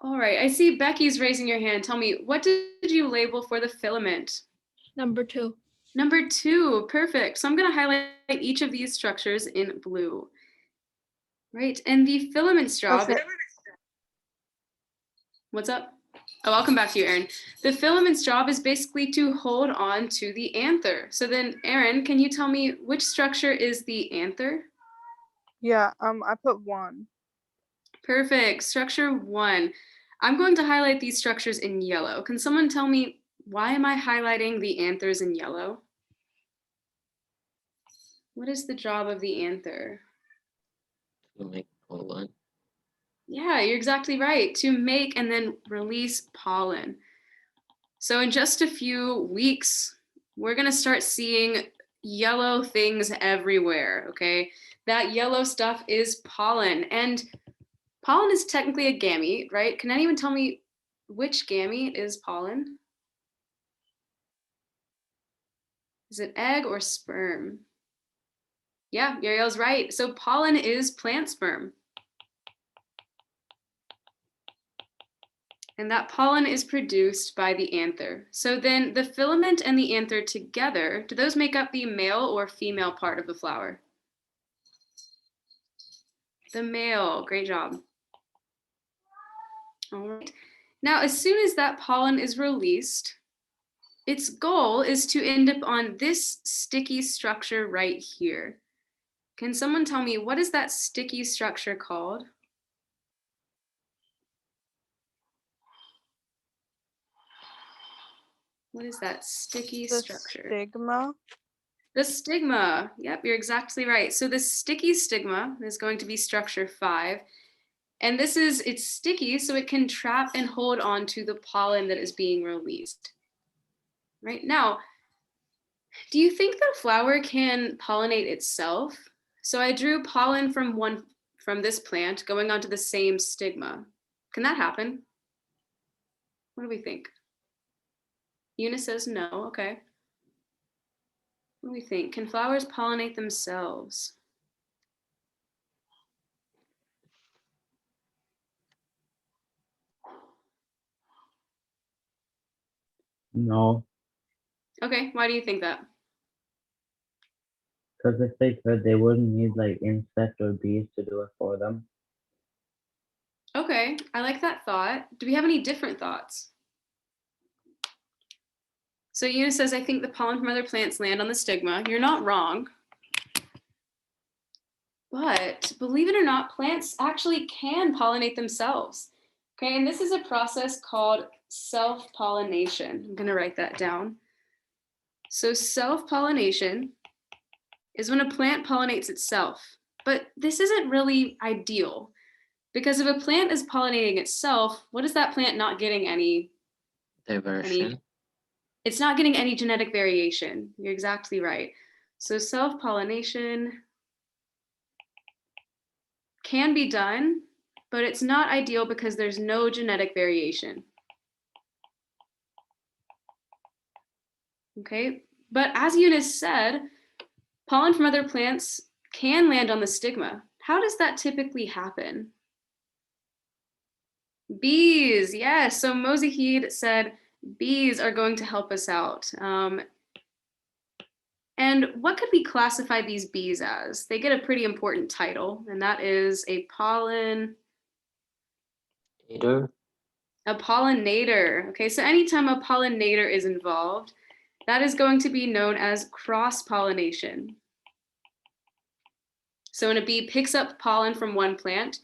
All right, I see Becky's raising your hand. Tell me, what did you label for the filament? Number 2. Number 2, perfect. So I'm going to highlight each of these structures in blue. Right, and the filament's job. Okay. What's up? Oh, I'll come back to you, Erin. The filament's job is basically to hold on to the anther. So then, Erin, can you tell me which structure is the anther? Yeah, I put 1. Perfect. Structure 1. I'm going to highlight these structures in yellow. Can someone tell me why am I highlighting the anthers in yellow? What is the job of the anther? To make pollen. Yeah, you're exactly right. To make and then release pollen. So in just a few weeks, we're going to start seeing yellow things everywhere, okay? That yellow stuff is pollen. And pollen is technically a gamete, right? Can anyone tell me which gamete is pollen? Is it egg or sperm? Yeah, Uriel's right. So pollen is plant sperm. And that pollen is produced by the anther. So then the filament and the anther together, do those make up the male or female part of the flower? The male, great job. All right. Now, as soon as that pollen is released, its goal is to end up on this sticky structure right here. Can someone tell me, what is that sticky structure called? What is that sticky structure? Stigma. The stigma. Yep, you're exactly right. So the sticky stigma is going to be structure 5. And it's sticky, so it can trap and hold on to the pollen that is being released. Right now, do you think the flower can pollinate itself? So I drew pollen from this plant going onto the same stigma. Can that happen? What do we think? Eunice says no. Okay. What do we think? Can flowers pollinate themselves? No, Okay, why do you think that? because if they could, they wouldn't need like insects or bees to do it for them. Okay, I like that thought. Do we have any different thoughts? So Eunice says, I think the pollen from other plants land on the stigma. You're not wrong. But believe it or not, plants actually can pollinate themselves. Okay, and this is a process called self-pollination. I'm gonna write that down. So self-pollination is when a plant pollinates itself, but this isn't really ideal because if a plant is pollinating itself, what is that plant not getting any? Diversion. It's not getting any genetic variation. You're exactly right. So self-pollination can be done, but it's not ideal because there's no genetic variation. Okay, but as Eunice said, pollen from other plants can land on the stigma. How does that typically happen? Bees, yes. So Mosahid said bees are going to help us out. And what could we classify these bees as? They get a pretty important title, and that is a pollinator. A pollinator. Okay, so anytime a pollinator is involved, that is going to be known as cross-pollination. So when a bee picks up pollen from one plant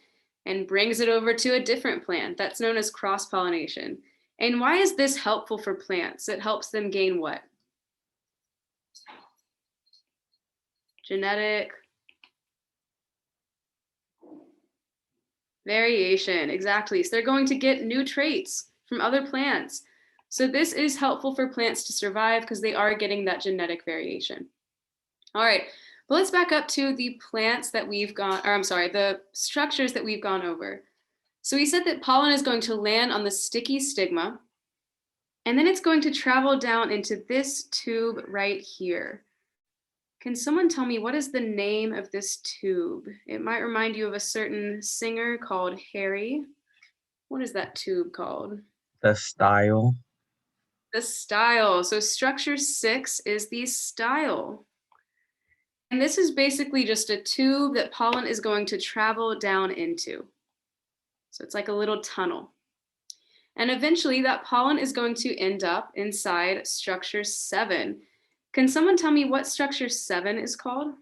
and brings it over to a different plant, that's known as cross-pollination. And why is this helpful for plants? It helps them gain what? Genetic variation, exactly. So they're going to get new traits from other plants. So this is helpful for plants to survive because they are getting that genetic variation. All right, well, let's back up to the plants that we've gone, or I'm sorry, the structures that we've gone over. So we said that pollen is going to land on the sticky stigma, and then it's going to travel down into this tube right here. Can someone tell me what is the name of this tube? It might remind you of a certain singer called Harry. What is that tube called? The style. The style. So structure 6 is the style. And this is basically just a tube that pollen is going to travel down into. So it's like a little tunnel. And eventually that pollen is going to end up inside structure 7. Can someone tell me what structure 7 is called?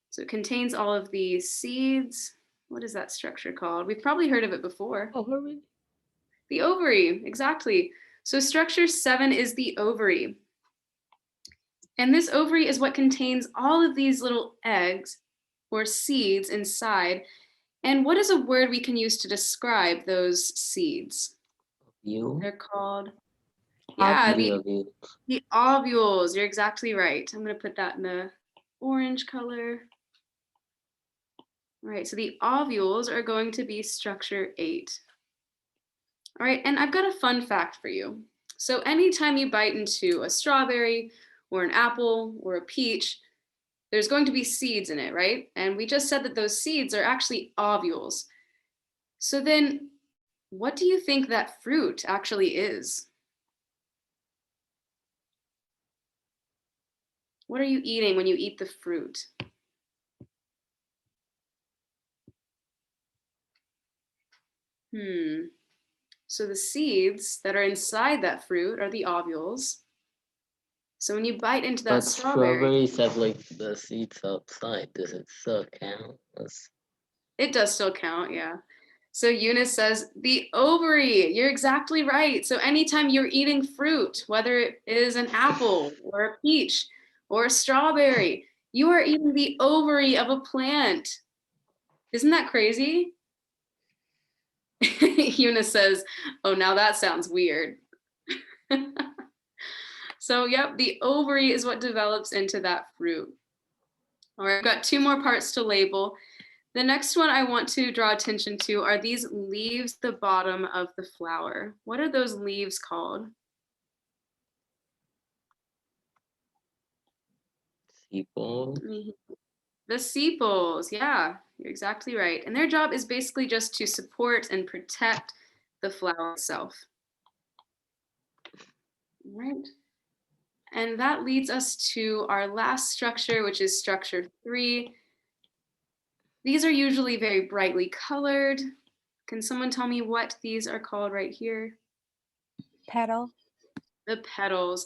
So it contains all of the seeds. What is that structure called? We've probably heard of it before. Ovary. The ovary, exactly. So structure 7 is the ovary. And this ovary is what contains all of these little eggs or seeds inside. And what is a word we can use to describe those seeds? You. They're called, Ovule. the ovules. You're exactly right. I'm going to put that in the orange color. All right, so the ovules are going to be structure 8. All right, and I've got a fun fact for you. So anytime you bite into a strawberry or an apple or a peach, there's going to be seeds in it, right? And we just said that those seeds are actually ovules. So then what do you think that fruit actually is? What are you eating when you eat the fruit? So the seeds that are inside that fruit are the ovules. So when you bite into that But strawberry, strawberries have like the seeds outside. Does it still count? it does still count, yeah. So Eunice says the ovary. You're exactly right. So anytime you're eating fruit, whether it is an apple or a peach or a strawberry, you are eating the ovary of a plant. Isn't that crazy? Eunice says, oh, now that sounds weird. So yep, the ovary is what develops into that fruit. All right, I've got 2 more parts to label. The next one I want to draw attention to are these leaves at the bottom of the flower. What are those leaves called? Sepals. The sepals, yeah, you're exactly right. And their job is basically just to support and protect the flower itself. All right. And that leads us to our last structure, which is structure 3. These are usually very brightly colored. Can someone tell me what these are called right here? Petal. The petals.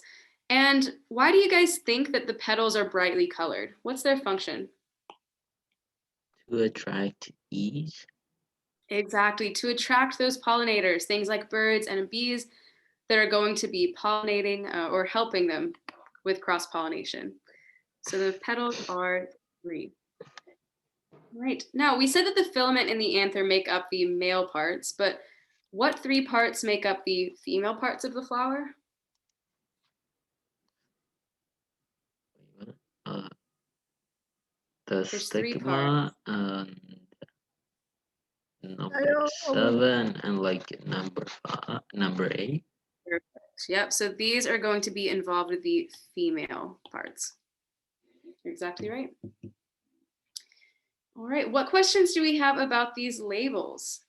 And why do you guys think that the petals are brightly colored? What's their function? To attract bees. Exactly, to attract those pollinators, things like birds and bees that are going to be pollinating or helping them with cross-pollination. So the petals are 3. Right, now we said that the filament and the anther make up the male parts, but what 3 parts make up the female parts of the flower? The There's 3 stigma parts. and number 7 and like number 8. Perfect. Yep, so these are going to be involved with the female parts. You're exactly right. All right, what questions do we have about these labels?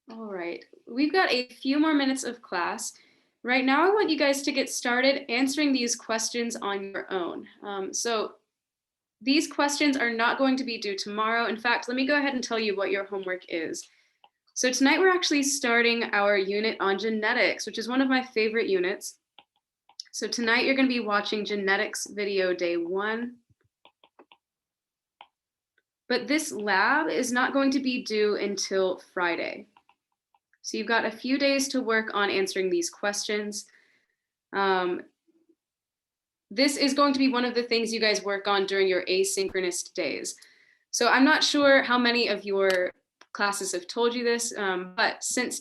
All right, we've got a few more minutes of class. Right now, I want you guys to get started answering these questions on your own. So these questions are not going to be due tomorrow. In fact, let me go ahead and tell you what your homework is. So tonight we're actually starting our unit on genetics, which is one of my favorite units. So tonight you're going to be watching genetics video day 1. But this lab is not going to be due until Friday. So you've got a few days to work on answering these questions. This is going to be one of the things you guys work on during your asynchronous days. So I'm not sure how many of your classes have told you this, but since